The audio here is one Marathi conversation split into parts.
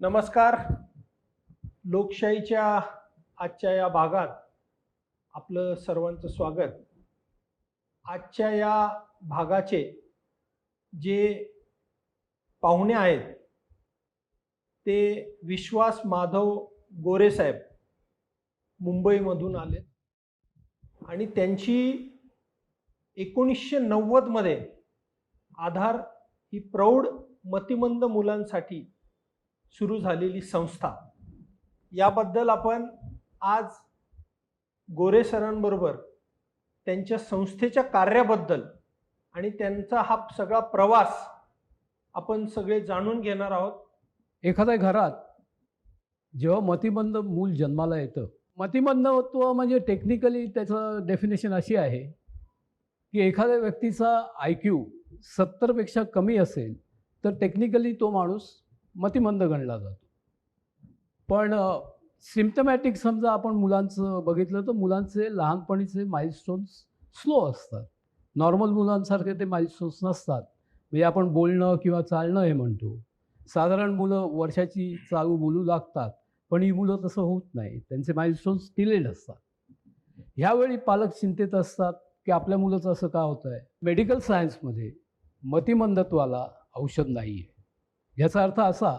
नमस्कार. लोकशाहीच्या आजच्या या भागात आपलं सर्वांचं स्वागत. आजच्या या भागाचे जे पाहुणे आहेत ते विश्वास माधव गोरे साहेब मुंबईमधून आले आणि त्यांची 1990 मध्ये आधार ही प्रौढ मतिमंद मुलांसाठी सुरू झालेली संस्था, याबद्दल आपण आज गोरे सरांबरोबर त्यांच्या संस्थेच्या कार्याबद्दल आणि त्यांचा हा सगळा प्रवास आपण सगळे जाणून घेणार आहोत. एखाद्या घरात जेव्हा मतिमंद मूल जन्माला येतं, मतिमंदत्व म्हणजे टेक्निकली त्याचं डेफिनेशन अशी आहे की एखाद्या व्यक्तीचा IQ 70पेक्षा कमी असेल तर टेक्निकली तो माणूस मतिमंद गणला जातो. पण सिम्पटमॅटिक समजा आपण मुलांचं बघितलं तर मुलांचे लहानपणीचे माइलस्टोन्स स्लो असतात. नॉर्मल मुलांसारखे ते माइलस्टोन्स नसतात. म्हणजे आपण बोलणं किंवा चालणं हे म्हणतो. साधारण मुलं वर्षाची चालू बोलू लागतात, पण ही मुलं तसं होत नाही. त्यांचे माइलस्टोन्स डिलेड असतात. ह्यावेळी पालक चिंतेत असतात की आपल्या मुलाचं असं का होतं आहे. मेडिकल सायन्समध्ये मतिमंदत्वाला औषध नाही आहे. याचा अर्थ असा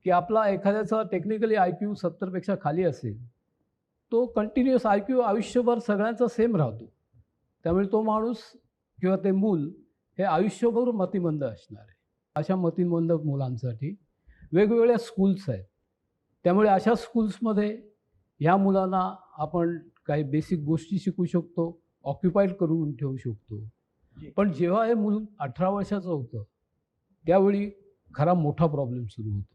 की आपला एखाद्याचा टेक्निकली IQ 70पेक्षा खाली असेल, तो कंटिन्युअस IQ आयुष्यभर सगळ्यांचा सेम राहतो. त्यामुळे तो माणूस किंवा ते मूल हे आयुष्यभर मतिमंद असणार आहे. अशा मतिमंद मुलांसाठी वेगवेगळ्या स्कूल्स आहेत. त्यामुळे अशा स्कूल्समध्ये ह्या मुलांना आपण काही बेसिक गोष्टी शिकू शकतो, ऑक्युपाईड करून ठेवू शकतो. पण जेव्हा हे मूल 18 वर्षाचं होतं त्यावेळी खरा मोठा प्रॉब्लेम सुरू होतो.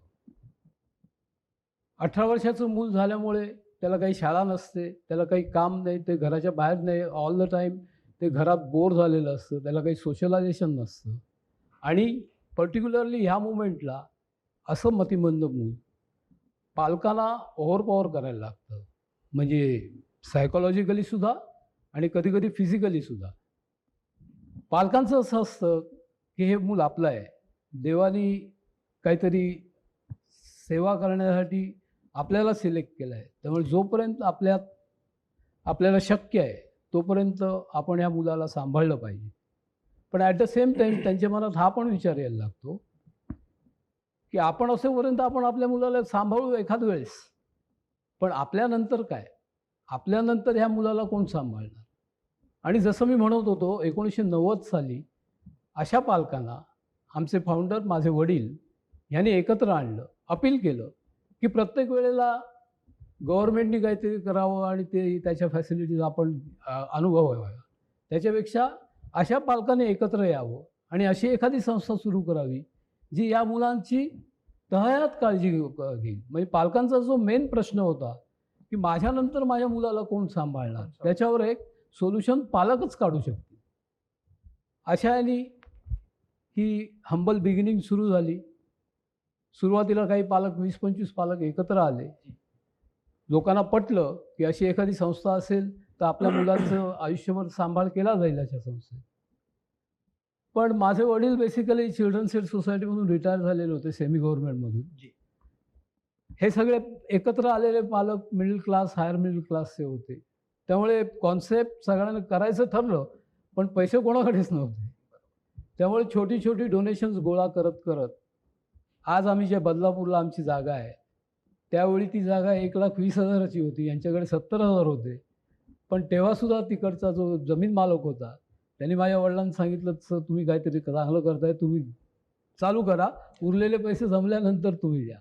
18 वर्षाचं मूल झाल्यामुळे त्याला काही शाळा नसते, त्याला काही काम नाही, ते घराच्या बाहेर नाही, ऑल द टाईम ते घरात बोर झालेलं असतं, त्याला काही सोशलायझेशन नसतं. आणि पर्टिक्युलरली ह्या मुमेंटला असं मतिमंद मूल पालकांना ओव्हरपॉवर करायला लागतं. म्हणजे सायकोलॉजिकलीसुद्धा आणि कधीकधी फिजिकलीसुद्धा. पालकांचं असं असतं की हे मूल आपलं आहे, देवानी काहीतरी सेवा करण्यासाठी आपल्याला सिलेक्ट केलं आहे, त्यामुळे जोपर्यंत आपल्याला शक्य आहे तोपर्यंत आपण या मुलाला सांभाळलं पाहिजे. पण ॲट द सेम टाईम त्यांच्या मनात हा पण विचार यायला लागतो की आपण असेपर्यंत आपण आपल्या मुलाला सांभाळू एखाद वेळेस, पण आपल्यानंतर काय, आपल्यानंतर ह्या मुलाला कोण सांभाळणार. आणि जसं मी म्हणत होतो 1990 साली अशा पालकांना आमचे फाउंडर माझे वडील यांनी एकत्र आणलं, अपील केलं की प्रत्येक वेळेला गव्हर्नमेंटनी काहीतरी करावं आणि ते त्याच्या फॅसिलिटीज आपण अनुभवाव्या. त्याच्यापेक्षा अशा पालकांनी एकत्र यावं आणि अशी एखादी संस्था सुरू करावी जी या मुलांची तहयात काळजी घेईल. म्हणजे पालकांचा जो मेन प्रश्न होता की माझ्यानंतर माझ्या मुलाला कोण सांभाळणार, त्याच्यावर एक सोल्युशन पालकच काढू शकतील. अशा याने ही हंबल बिगिनिंग सुरू झाली. सुरुवातीला काही पालक 20-25 पालक एकत्र आले. लोकांना पटलं की अशी एखादी संस्था असेल तर आपल्या मुलांचं आयुष्यभर सांभाळ केला जाईल अशा संस्थेत. पण माझे वडील बेसिकली चिल्ड्रन्स एड सोसायटीमधून रिटायर झालेले होते, सेमी गव्हर्नमेंटमधून. हे सगळे एकत्र आलेले पालक मिडल क्लास, हायर मिडल क्लासचे होते. त्यामुळे कॉन्सेप्ट सगळ्यांना करायचं ठरलं, पण पैसे कोणाकडेच नव्हते. त्यामुळे छोटी छोटी डोनेशन्स गोळा करत करत आज आम्ही ज्या बदलापूरला आमची जागा आहे, त्यावेळी ती जागा 1,20,000ची होती, यांच्याकडे 70,000 होते. पण तेव्हासुद्धा तिकडचा जो जमीन मालक होता त्यांनी माझ्या वडिलांनी सांगितलं, सर तुम्ही काहीतरी चांगलं करताय, तुम्ही चालू करा, उरलेले पैसे जमल्यानंतर तुम्ही द्या.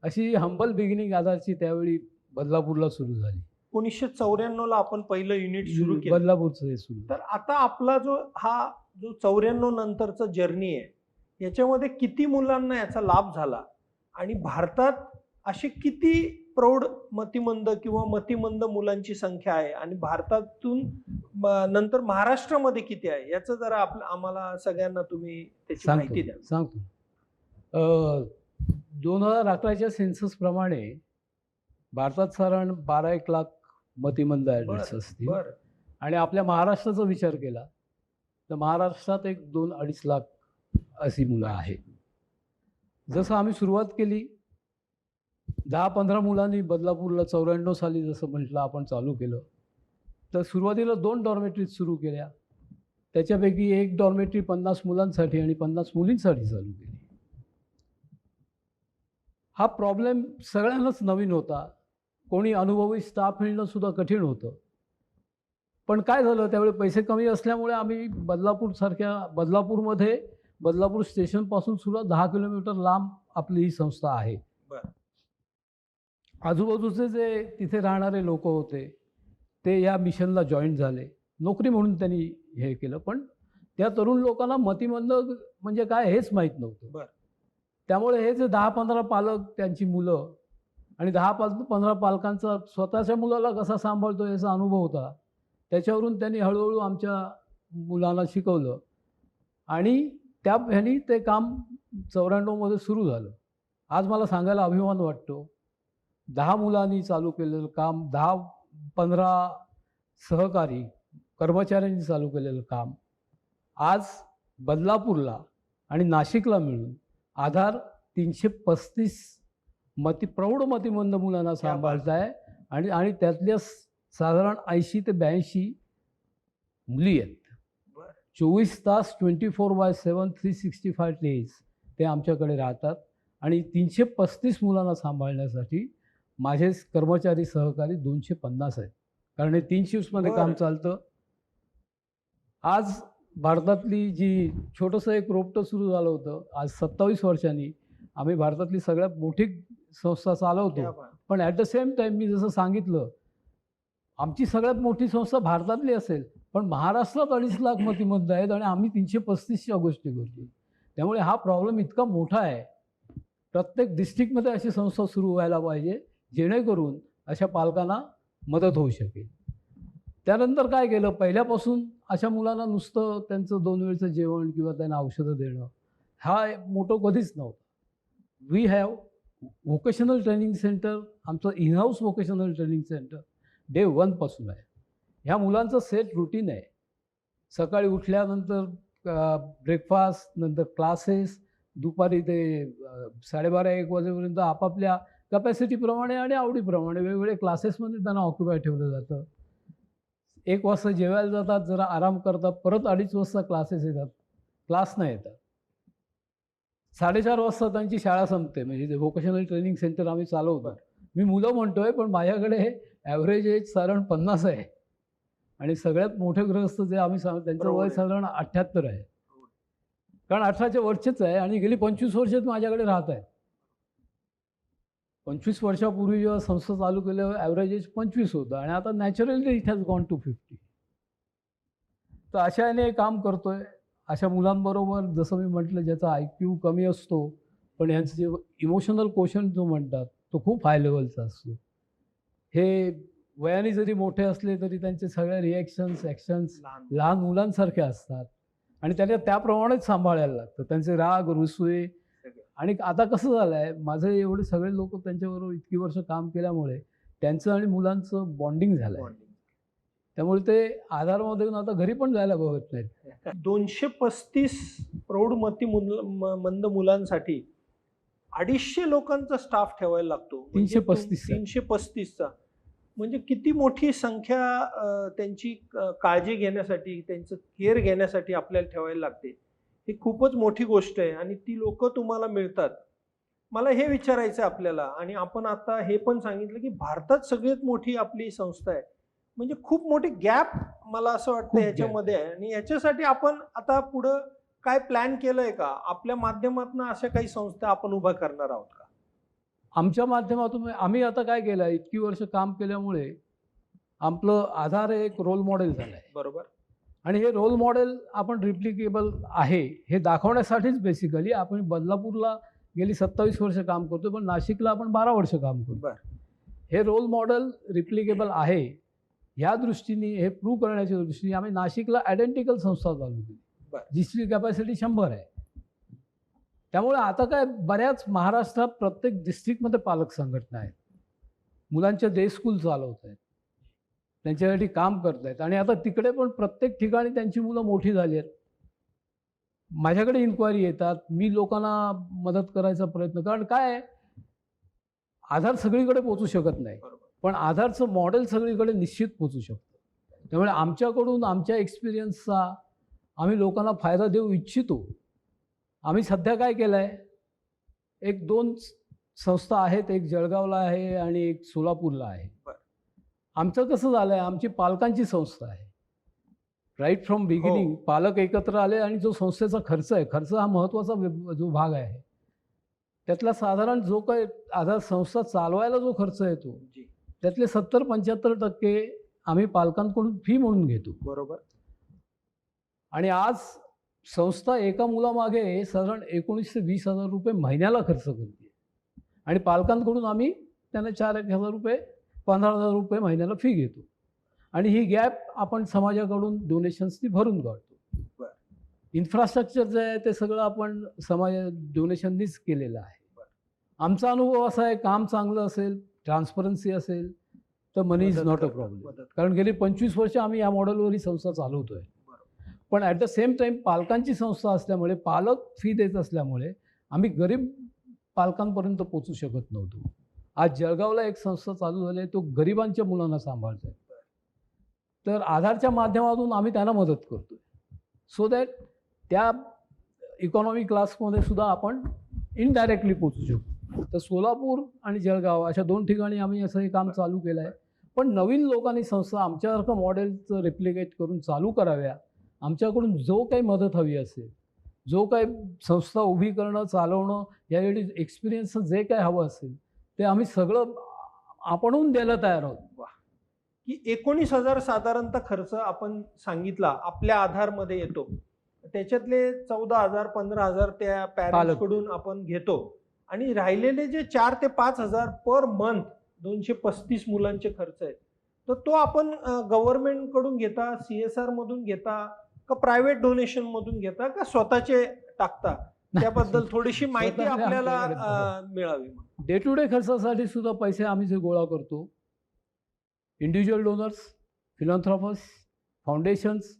अशी हंबल बिगिनिंग आधारची त्यावेळी बदलापूरला सुरू झाली. 1994ला आपण पहिलं युनिट सुरू केलं, बदलापूरचं हे सुरू. तर आता आपला जो 94 नंतरचा जर्नी आहे, याच्यामध्ये किती मुलांना याचा लाभ झाला आणि भारतात असे किती प्रौढ मतिमंद किंवा मतिमंद मुलांची संख्या आहे आणि भारतातून नंतर महाराष्ट्रामध्ये किती आहे, याचं जरा आम्हाला सगळ्यांना तुम्ही त्याची माहिती द्या. सांगतो. 2011च्या सेन्सस प्रमाणे भारतात साधारण 12-1 लाख मतिमंद ॲडल्ट्स असतील. आणि आपल्या महाराष्ट्राचा विचार केला तर महाराष्ट्रात एक 2-2.5 लाख अशी मुलं आहेत. जसं आम्ही सुरुवात केली 10-15 मुलांनी बदलापूरला 94 साली जसं म्हटलं आपण चालू केलं, तर सुरुवातीला 2 डॉर्मेटरीज सुरू केल्या. त्याच्यापैकी एक डॉर्मेटरी 50 मुलांसाठी आणि 50 मुलींसाठी चालू केली. हा प्रॉब्लेम सगळ्यांनाच नवीन होता. कोणी अनुभवी स्टाफ मिळणं सुद्धा कठीण होतं. पण काय झालं, त्यावेळी पैसे कमी असल्यामुळे आम्ही बदलापूरमध्ये बदलापूर स्टेशनपासून सुद्धा 10 किलोमीटर लांब आपली ही संस्था आहे. बरं. आजूबाजूचे जे तिथे राहणारे लोक होते ते या मिशनला जॉईन झाले. नोकरी म्हणून त्यांनी हे केलं. पण त्या तरुण लोकांना मतिमंद म्हणजे काय हेच माहीत नव्हतं. बरं. त्यामुळे हे जे 10-15 पालक, त्यांची मुलं आणि 10-15 पालकांचा स्वतःच्या मुलाला कसा सांभाळतो याचा अनुभव होता. त्याच्यावरून त्यांनी हळूहळू आमच्या मुलांना शिकवलं आणि त्या ह्यानी ते काम 94 मध्ये सुरू झालं. आज मला सांगायला अभिमान वाटतो. 10 मुलांनी चालू केलेलं काम, 10-15 सहकारी कर्मचाऱ्यांनी चालू केलेलं काम आज बदलापूरला आणि नाशिकला मिळून आधार 335 प्रौढ मतिमंद मुलांना सांभाळत आहे आणि त्यातल्या साधारण 80 ते 82 मुली आहेत. 24 तास 24/7 365 डेज ते आमच्याकडे राहतात आणि 335 मुलांना सांभाळण्यासाठी माझे कर्मचारी सहकारी 250 आहेत. कारण हे 3 शिफ्ट्समध्ये काम चालतं. आज भारतातली जी छोटंसं एक रोपटं सुरू झालं होतं, आज 27 वर्षांनी आम्ही भारतातली सगळ्यात मोठी संस्था चालवतो. पण ॲट द सेम टाईम मी जसं सांगितलं, आमची सगळ्यात मोठी संस्था भारतातली असेल, पण महाराष्ट्रात 2.5 लाख मतिमंद आहेत आणि आम्ही 335च्या गोष्टी करतो. त्यामुळे हा प्रॉब्लेम इतका मोठा आहे. प्रत्येक डिस्ट्रिक्टमध्ये अशी संस्था सुरू व्हायला पाहिजे, जेणेकरून अशा पालकांना मदत होऊ शकेल. त्यानंतर काय केलं, पहिल्यापासून अशा मुलांना नुसतं त्यांचं 2 वेळचं जेवण किंवा त्यांना औषधं देणं हा मोटो कधीच नव्हता. We have vocational training centre, आमचं in house vocational training centre day 1 पासून आहे. ह्या मुलांचं सेट रुटीन आहे. सकाळी उठल्यानंतर ब्रेकफास्ट, नंतर क्लासेस, दुपारी ते 12:30-1 वाजेपर्यंत आपापल्या कपॅसिटीप्रमाणे आणि आवडीप्रमाणे वेगवेगळे क्लासेसमध्ये त्यांना ऑक्युपाय ठेवलं जातं. 1 वाजता जेवायला जातात, जरा आराम करतात, परत 2:30 वाजता क्लासेस येतात, क्लासनं येतात. 4:30 वाजता त्यांची शाळा संपते. म्हणजे ते व्होकेशनल ट्रेनिंग सेंटर आम्ही चालवतो. मी मुलं म्हणतोय, पण माझ्याकडे ॲव्हरेज एज साधारण 50 आहे आणि सगळ्यात मोठे गृहस्थ जे आम्ही त्यांचं वय साधारण 78 आहे. कारण 18च्या वरचेच आहे आणि गेली 25 वर्षात माझ्याकडे राहत आहेत. 25 वर्षापूर्वी जेव्हा संस्था चालू केल्यावर ॲव्हरेज एज 25 होतं आणि आता naturally it has gone to 50. तर अशा याने काम करतोय. अशा मुलांबरोबर जसं मी म्हटलं, ज्याचा IQ कमी असतो, पण यांचं जे इमोशनल क्वोशंट जो म्हणतात तो खूप हाय लेवलचा असतो. हे वयाने जरी मोठे असले तरी त्यांचे सगळे रिॲक्शन्स, ॲक्शन्स लहान मुलांसारखे असतात आणि त्याला त्याप्रमाणेच सांभाळायला लागतं. त्यांचे राग, रुसवे. आणि आता कसं झालं आहे, माझे एवढे सगळे लोक त्यांच्याबरोबर इतकी वर्ष काम केल्यामुळे त्यांचं आणि मुलांचं बॉन्डिंग झालं आहे. त्यामुळे ते आधारमधून आता घरी पण जायला बघत नाहीत. 235 प्रौढ मंद मुलांसाठी 250 लोकांचा स्टाफ ठेवायला लागतो. 335चा म्हणजे किती मोठी संख्या त्यांची काळजी घेण्यासाठी, त्यांचं केअर घेण्यासाठी आपल्याला ठेवायला लागते. ही खूपच मोठी गोष्ट आहे आणि ती लोक तुम्हाला मिळतात. मला हे विचारायचं आहे आपल्याला, आणि आपण आता हे पण सांगितलं की भारतात सगळ्यात मोठी आपली संस्था आहे. म्हणजे खूप मोठी गॅप मला असं वाटतं ह्याच्यामध्ये आहे. आणि ह्याच्यासाठी आपण आता पुढं काय प्लॅन केलंय का? आपल्या माध्यमातून अशा काही संस्था आपण उभा करणार आहोत का? आमच्या माध्यमातून आम्ही आता काय केलं आहे, इतकी वर्ष काम केल्यामुळे आपलं आधार एक रोल मॉडेल झालं आहे. बरोबर. आणि हे रोल मॉडेल आपण रिप्लिकेबल आहे हे दाखवण्यासाठीच बेसिकली आपण बदलापूरला गेली 27 वर्ष काम करतो, पण नाशिकला आपण 12 वर्ष काम करतो. हे रोल मॉडेल रिप्लिकेबल आहे ह्या दृष्टीने, हे प्रूव्ह करण्याच्या दृष्टीने आम्ही नाशिकला आयडेंटिकल संस्था चालू केली, जिची कॅपॅसिटी 100 आहे. त्यामुळे आता काय, बऱ्याच महाराष्ट्रात प्रत्येक डिस्ट्रिक्टमध्ये पालक संघटना आहेत, मुलांच्या डे स्कूल चालवत आहेत, त्यांच्यासाठी काम करत आहेत. आणि आता तिकडे पण प्रत्येक ठिकाणी त्यांची मुलं मोठी झाली आहेत. माझ्याकडे इन्क्वायरी येतात, मी लोकांना मदत करायचा प्रयत्न. कारण काय आहे, आधार सगळीकडे पोचू शकत नाही, बरोबर. पण आधारचं मॉडेल सगळीकडे निश्चित पोचू शकतं. त्यामुळे आमच्याकडून आमच्या एक्सपिरियन्सचा आम्ही लोकांना फायदा देऊ इच्छितो. आम्ही सध्या काय केलं आहे, एक 2 संस्था आहेत, एक जळगावला आहे आणि एक सोलापूरला आहे. बरं. आमचं कसं झालं आहे, आमची पालकांची संस्था आहे. राईट फ्रॉम बिगिनिंग पालक एकत्र आले आणि जो संस्थेचा खर्च आहे, खर्च हा महत्त्वाचा जो भाग आहे, त्यातला साधारण जो काही आधार संस्था चालवायला जो खर्च येतो जी. त्यातले 70-75% आम्ही पालकांकडून फी म्हणून घेतो. बरोबर. आणि आज संस्था एका मुलामागे साधारण 19,000 ते 20,000 रुपये महिन्याला खर्च करते आणि पालकांकडून आम्ही त्यांना 4,000 रुपये 15,000 रुपये महिन्याला फी घेतो आणि ही गॅप आपण समाजाकडून डोनेशन्सनी भरून काढतो. बरं. इन्फ्रास्ट्रक्चर जे आहे ते सगळं आपण समाज डोनेशननीच केलेलं आहे. बरं. आमचा अनुभव असा आहे, काम चांगलं असेल, ट्रान्सपरन्सी असेल तर मनी इज मदत नॉट अ करतात, प्रॉब्लेम. मदत. कारण गेली 25 वर्ष आम्ही या मॉडेलवर ही संस्था चालवतो आहे. बरोबर. पण ॲट द सेम टाईम पालकांची संस्था असल्यामुळे, पालक फी देत असल्यामुळे आम्ही गरीब पालकांपर्यंत पोचू शकत नव्हतो. आज जळगावला एक संस्था चालू झाली आहे, तो गरिबांच्या मुलांना सांभाळतो आहे. तर आधारच्या माध्यमातून आम्ही त्यांना मदत करतो आहे, सो दॅट त्या इकॉनॉमी क्लासमध्ये सुद्धा आपण इनडायरेक्टली पोचू शकतो. तर सोलापूर आणि जळगाव अशा 2 ठिकाणी आम्ही असं हे काम चालू केलं आहे. पण नवीन लोकांनी संस्था आमच्यासारखं मॉडेलचं रेप्लिकेट करून चालू कराव्या. आमच्याकडून जो काही मदत हवी असेल, जो काही संस्था उभी करणं, चालवणं, यासाठी एक्सपिरियन्स जे काही हवं असेल ते आम्ही सगळं आपणहून द्यायला तयार आहोत. की 19,000 साधारणतः खर्च आपण सांगितला आपल्या आधारमध्ये येतो, त्याच्यातले 14,000 15,000 त्या पॅरेंट्सकडून आपण घेतो आणि राहिलेले जे 4 ते 5,000 पर मंथ 235 मुलांचे खर्च आहेत, तर तो आपण गव्हर्नमेंटकडून घेता, CSR मधून घेता का प्रायव्हेट डोनेशन मधून घेता का स्वतःचे टाकता, त्याबद्दल थोडीशी माहिती स्वतःचे आपल्याला आमच्याकडे मिळावी. डे टू डे खर्चासाठी सुद्धा पैसे आम्ही जे गोळा करतो, इंडिव्हिज्युअल डोनर्स, फिलॉन्थ्रॉपर्स, फाउंडेशन्स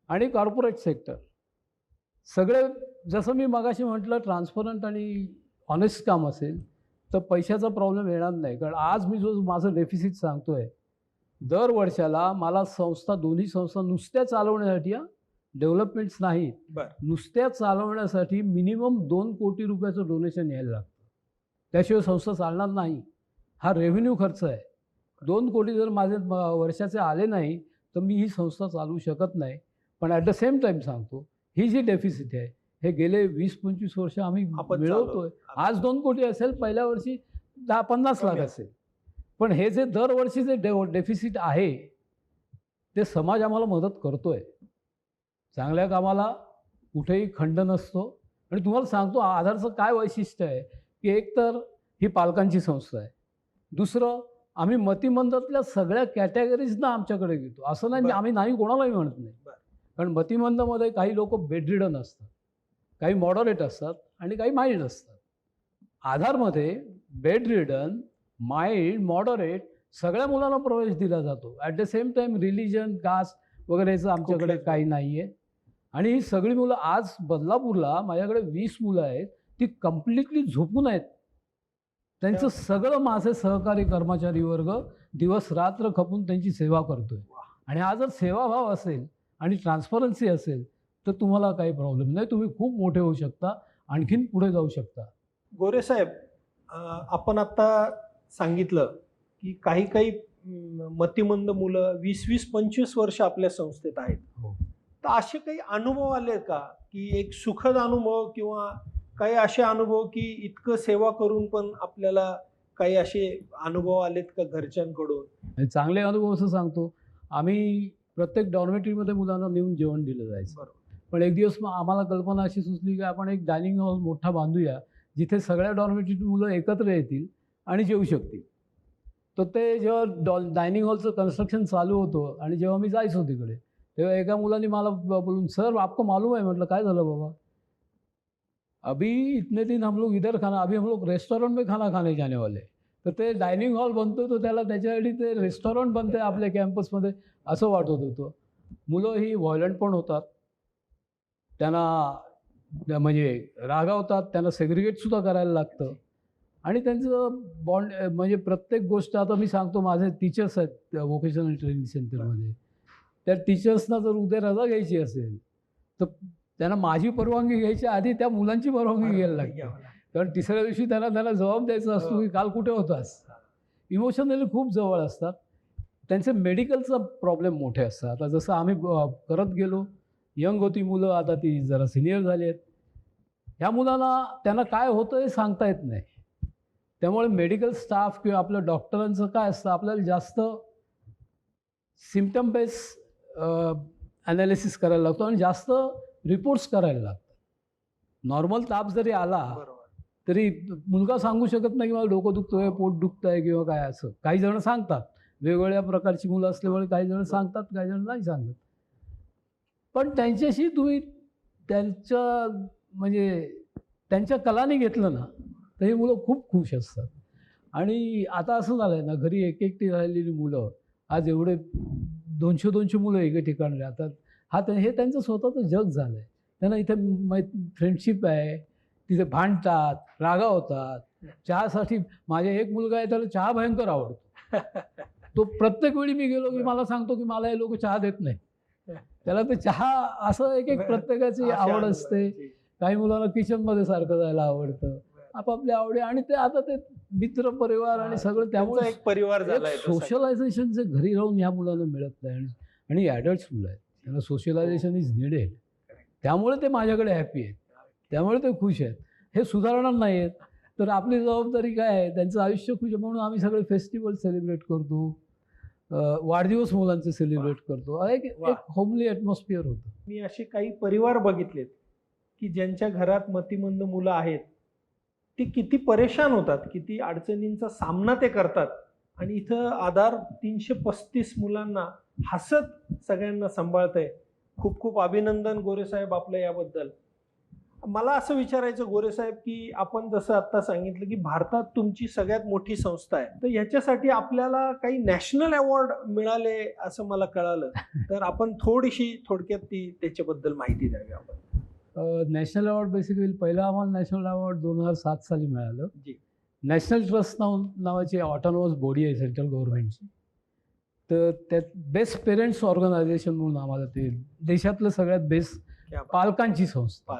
आणि कॉर्पोरेट सेक्टर सगळे, जसं मी मगाशी म्हटलं, ट्रान्सपरंट आणि ऑनेस्ट काम असेल तर पैशाचा प्रॉब्लेम येणार नाही. कारण आज मी जो माझं डेफिसिट सांगतो आहे, दर वर्षाला मला दोन्ही संस्था नुसत्या चालवण्यासाठी, डेव्हलपमेंट्स नाहीत, नुसत्या चालवण्यासाठी मिनिमम 2 कोटी रुपयाचं डोनेशन यायला लागतं. त्याशिवाय संस्था चालणार नाही. हा रेव्हेन्यू खर्च आहे. 2 कोटी जर माझे वर्षाचे आले नाही तर मी ही संस्था चालवू शकत नाही. पण ॲट द सेम टाईम सांगतो, ही जी डेफिसिट आहे हे गेले 20-25 वर्ष आम्ही मिळवतोय. आज 2 कोटी असेल, पहिल्या वर्षी 10-50 लाख असेल. पण हे जे दरवर्षी जे डेफिसिट आहे ते समाज आम्हाला मदत करतोय. चांगल्या कामाला कुठेही खंड नसतो. आणि तुम्हाला सांगतो आधारचं काय वैशिष्ट्य आहे की एक तर ही पालकांची संस्था आहे, दुसरं आम्ही मतिमंदातल्या सगळ्या कॅटेगरीजना आमच्याकडे घेतो. असं नाही आम्ही नाही कोणालाही म्हणत नाही. कारण मतिमंदमध्ये काही लोक बेडरिडन असतात, काही मॉडरेट असतात आणि काही माइल्ड असतात. आधारमध्ये बेडरिडन, माइल्ड, मॉडरेट सगळ्या मुलांना प्रवेश दिला जातो. At the same time religion, caste वगैरेचं आमच्याकडे काही नाही आहे. आणि ही सगळी मुलं, आज बदलापूरला माझ्याकडे 20 मुलं आहेत, ती कम्प्लिटली झोपून आहेत. त्यांचं सगळं माझे सहकारी कर्मचारी वर्ग दिवस रात्र खपून त्यांची सेवा करतोय. आणि हा जर सेवाभाव असेल आणि ट्रान्सपरन्सी असेल तर तुम्हाला काही प्रॉब्लेम नाही, तुम्ही खूप मोठे होऊ शकता, आणखीन पुढे जाऊ शकता. गोरे साहेब, आपण आता सांगितलं की काही काही मतिमंद मुलं 20-25 वर्ष आपल्या संस्थेत आहेत. तर असे काही अनुभव आले का की एक सुखद अनुभव किंवा काही असे अनुभव की इतकं सेवा करून पण आपल्याला काही असे अनुभव आलेत का घरच्यांकडून? चांगले अनुभव असं सांगतो, आम्ही प्रत्येक डॉर्मेटरीमध्ये मुलांना नेऊन जेवण दिलं जायचं. बरोबर. पण एक दिवस आम्हाला कल्पना अशी सुचली की आपण एक डायनिंग हॉल मोठा बांधूया, जिथे सगळ्या डॉर्मेटरी मुलं एकत्र येतील आणि जेवू शकतील. तर ते जेव्हा डायनिंग हॉलचं कन्स्ट्रक्शन चालू होतं आणि जेव्हा मी जायचो तिकडे, तेव्हा एका मुलाने मला बोलून, सर आपको मालूम आहे? म्हटलं काय झालं बाबा? अभी इतने दिन हम लोग इधर खाना, अभी हम लोग रेस्टॉरंट में खाना खाने जाने वाले. तर ते डायनिंग हॉल बनतो तो त्याला त्याच्यासाठी ते रेस्टॉरंट बनते आपल्या कॅम्पसमध्ये असं वाटत होतं. मुलं ही व्हायलंट पण होतात, त्यांना म्हणजे रागावतात, त्यांना सेग्रिगेटसुद्धा करायला लागतं. आणि त्यांचं बॉन्ड म्हणजे प्रत्येक गोष्ट, आता मी सांगतो माझे टीचर्स आहेत व्होकेशनल ट्रेनिंग सेंटरमध्ये, त्या टीचर्सना जर उद्या रजा घ्यायची असेल तर त्यांना माझी परवानगी घ्यायची आधी त्या मुलांची परवानगी घ्यायला लागते, कारण तिसऱ्या दिवशी त्यांना जबाब द्यायचा असतो की काल कुठे होतास. इमोशनली खूप जवळ असतात. त्यांचे मेडिकलचा प्रॉब्लेम मोठे असतात. आता जसं आम्ही करत गेलो, यंग होती मुलं, आता ती जरा सिनियर झाली आहेत. ह्या मुलांना त्यांना काय होतं हे सांगता येत नाही. त्यामुळे मेडिकल स्टाफ किंवा आपल्या डॉक्टरांचं काय असतं, आपल्याला जास्त सिम्पटम बेस ॲनालिसिस करायला लागतो आणि जास्त रिपोर्ट्स करायला लागतात. नॉर्मल ताप जरी आला तरी मुलगा सांगू शकत नाही की मला डोकं दुखतं आहे, पोट दुखतं आहे किंवा काय असं. काही जण सांगतात, वेगवेगळ्या प्रकारची मुलं असल्यामुळे काही जण सांगतात, काही जण नाही सांगत. पण त्यांच्याशी तुम्ही त्यांच्या कलाने घेतलं ना तर ही मुलं खूप खुश असतात. आणि आता असं झालं आहे ना, घरी एकटी राहिलेली मुलं आज एवढे 200 मुलं एके ठिकाणी राहतात. हे त्यांचं स्वतःचं जग झालं आहे. त्यांना इथे फ्रेंडशिप आहे, तिथे भांडतात, रागावतात. चहासाठी माझे एक मुलगा आहे, त्याला चहा भयंकर आवडतो. तो प्रत्येक वेळी मी गेलो की मला सांगतो की मला हे लोक चहा देत नाही. त्याला ते चहा असं एक प्रत्येकाची आवड असते. काही मुलांना किचनमध्ये सारखं जायला आवडतं, आपापल्या आवडी. आणि ते आता ते मित्र परिवार आणि सगळं, त्यामुळे एक परिवार झालाय. सोशलायझेशन जे घरी राहून ह्या मुलांना मिळत नाही. आणि ॲडल्ट्स मुलं आहेत, त्यांना सोशलायझेशन इज निडेड. त्यामुळे ते माझ्याकडे हॅपी आहेत, त्यामुळे ते खुश आहेत. हे सुधारणार नाही आहेत तर आपली जबाबदारी काय आहे, त्यांचं आयुष्य खुश. म्हणून आम्ही सगळे फेस्टिवल सेलिब्रेट करतो, वाढदिवस मुलांचे सेलिब्रेट करतो. एक होमली ॲटमॉस्फिअर होतं. मी असे काही परिवार बघितलेत की ज्यांच्या घरात मतिमंद मुलं आहेत, ते किती परेशान होतात, किती अडचणींचा सामना ते करतात. आणि इथं आधार 335 मुलांना हसत सगळ्यांना सांभाळतंय. खूप खूप अभिनंदन गोरेसाहेब आपलं याबद्दल. मला असं विचारायचं गोरेसाहेब की आपण जसं आत्ता सांगितलं की भारतात तुमची सगळ्यात मोठी संस्था आहे, तर याच्यासाठी आपल्याला काही नॅशनल अवॉर्ड मिळाले असं मला कळालं. तर आपण थोडक्यात त्याच्याबद्दल माहिती द्यावी आपण. नॅशनल अवॉर्ड बेसिकली पहिला आम्हाला नॅशनल अवॉर्ड 2007 साली मिळालं. नॅशनल ट्रस्ट नावाची ऑटोनॉमस बॉडी आहे सेंट्रल गव्हर्नमेंटची. तर त्यात बेस्ट पेरेंट्स ऑर्गनायझेशन म्हणून आम्हाला ते देशातलं सगळ्यात बेस्ट पालकांची संस्था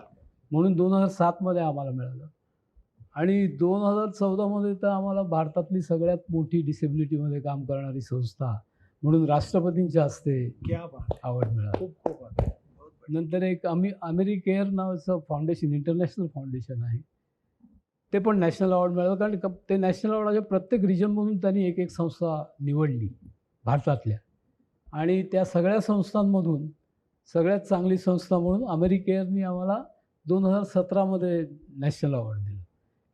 म्हणून 2007 आम्हाला मिळालं. आणि 2014 तर आम्हाला भारतातली सगळ्यात मोठी डिसेबिलिटीमध्ये काम करणारी संस्था म्हणून राष्ट्रपतींच्या हस्ते अवॉर्ड मिळाला. नंतर एक अमेरिकेअर नावाचं फाउंडेशन, इंटरनॅशनल फाउंडेशन आहे, ते पण नॅशनल अवॉर्ड मिळालं. कारण ते नॅशनल अवॉर्डाच्या प्रत्येक रिजनमधून त्यांनी एक संस्था निवडली भारतातल्या. आणि त्या सगळ्या संस्थांमधून सगळ्यात चांगली संस्था म्हणून अमेरिकेअरनी आम्हाला 2017 नॅशनल अवॉर्ड दिलं.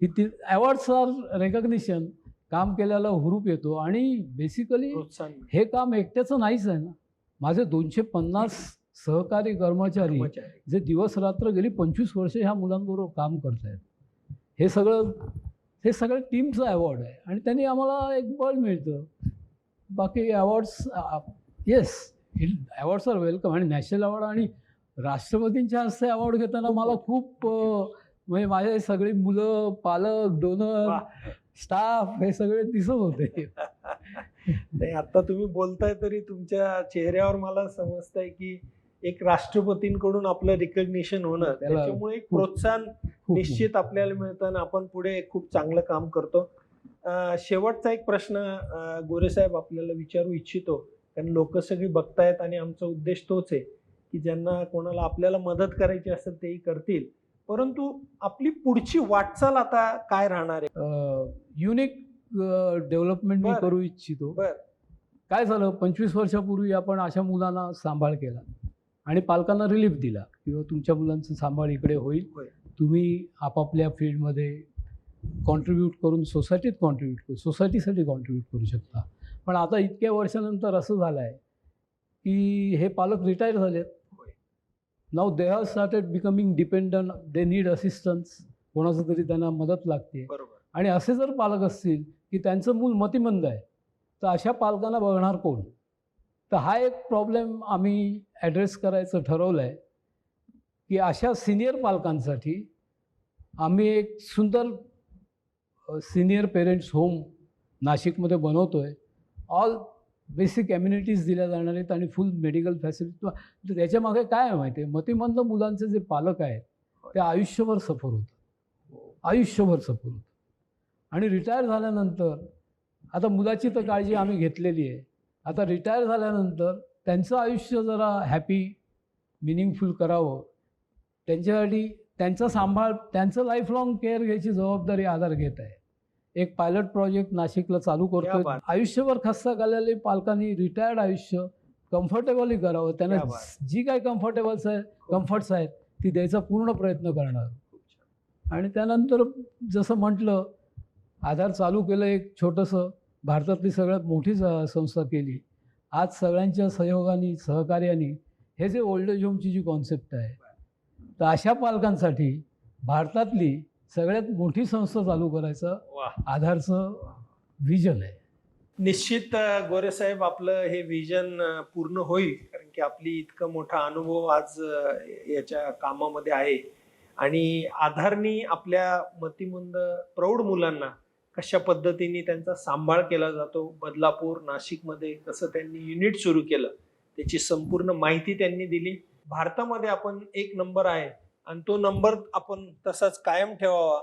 ही अवॉर्ड्स आर रेकग्निशन, काम केल्याला हुरूप येतो. आणि बेसिकली हे काम एकट्याचं नाहीच आहे ना. माझे 250 सहकारी कर्मचारी जे दिवस रात्र गेली 25 वर्ष ह्या मुलांबरोबर काम करत आहेत. हे सगळं टीमचं अवॉर्ड आहे आणि त्यांनी आम्हाला एक बळ मिळतं. बाकी awards, yes, awards are welcome. आणि नॅशनल अवॉर्ड आणि राष्ट्रपतींच्या हस्ते अवॉर्ड घेताना मला खूप म्हणजे माझे सगळी मुलं, पालक, डोनर, स्टाफ हे सगळे दिसत होते. नाही, आता तुम्ही बोलताय तरी तुमच्या चेहऱ्यावर मला समजतंय की एक राष्ट्रपतींकडून आपलं रिकग्निशन होणं, त्याच्यामुळे एक प्रोत्साहन निश्चित आपल्याला मिळतं आणि आपण पुढे खूप चांगलं काम करतो. शेवटचा एक प्रश्न गोरेसाहेब आपल्याला विचारू इच्छितो, कारण लोक सगळी बघतायत आणि आमचा उद्देश तोच आहे की ज्यांना कोणाला आपल्याला मदत करायची असेल तेही करतील. परंतु आपली पुढची वाटचाल आता काय राहणार आहे? युनिक डेव्हलपमेंट मी करू इच्छितो. काय झालं, 25 वर्षापूर्वी आपण अशा मुलांना सांभाळ केला आणि पालकांना रिलीफ दिला किंवा तुमच्या मुलांचं सांभाळ इकडे होईल, तुम्ही आपापल्या फील्डमध्ये कॉन्ट्रीब्यूट करून सोसायटीसाठी कॉन्ट्रीब्यूट करू शकता. पण आता इतक्या वर्षानंतर असं झालं आहे की हे पालक रिटायर झालेत. Now they have started becoming dependent, they need assistance, कोणाचं तरी त्यांना मदत लागते. आणि असे जर पालक असतील की त्यांचं मूल मतिमंद आहे तर अशा पालकांना बघणार कोण? तर हा एक प्रॉब्लेम आम्ही ॲड्रेस करायचं ठरवलं आहे की अशा सिनियर पालकांसाठी आम्ही एक सुंदर सिनियर पेरेंट्स होम नाशिकमध्ये बनवतो आहे. ऑल बेसिक ॲम्युनिटीज दिल्या जाणार आहेत आणि फुल मेडिकल फॅसिलिटी. त्याच्यामागे काय आहे माहिती आहे, मतिमंद मुलांचे जे पालक आहेत ते आयुष्यभर सफर होतात, आयुष्यभर सफर होतात. आणि रिटायर झाल्यानंतर आता मुलाची तर काळजी आम्ही घेतलेली आहे. आता रिटायर झाल्यानंतर त्यांचं आयुष्य जरा हॅपी मिनिंगफुल करावं, त्यांच्यासाठी त्यांचा सांभाळ, त्यांचं लाईफ लाँग केअर घ्यायची जबाबदारी आधार घेत आहे. एक पायलट प्रोजेक्ट नाशिकला चालू क्या करतोय. बात. आयुष्यभर खस्ता घाललेले पालकांनी रिटायर्ड आयुष्य कम्फर्टेबली करावं, त्यांना क्या बात. जी काही कम्फर्ट्स आहेत ती द्यायचा पूर्ण प्रयत्न करणार. आणि त्यानंतर जसं म्हटलं, आधार चालू केलं एक छोटंसं, भारतातली सगळ्यात मोठी संस्था केली. आज सगळ्यांच्या सहयोगाने सहकार्याने हे जे ओल्ड एज होमची जी कॉन्सेप्ट आहे, तर अशा पालकांसाठी भारतातली सगळ्यात मोठी संस्था चालू करायचं वा. आधारचं विजन आहे. निश्चित गोरे साहेब, आपलं हे विजन पूर्ण होईल, कारण की आपली इतका मोठा अनुभव आज याच्या कामामध्ये आहे. आणि आधारनी आपल्या मतिमंद प्रौढ मुलांना कशा पद्धतीने त्यांचा सांभाळ केला जातो, बदलापूर नाशिकमध्ये कसं त्यांनी युनिट सुरू केलं, त्याची संपूर्ण माहिती त्यांनी दिली. भारतामध्ये आपण 1 नंबर आहे आणि तो नंबर आपण तसाच कायम ठेवावा.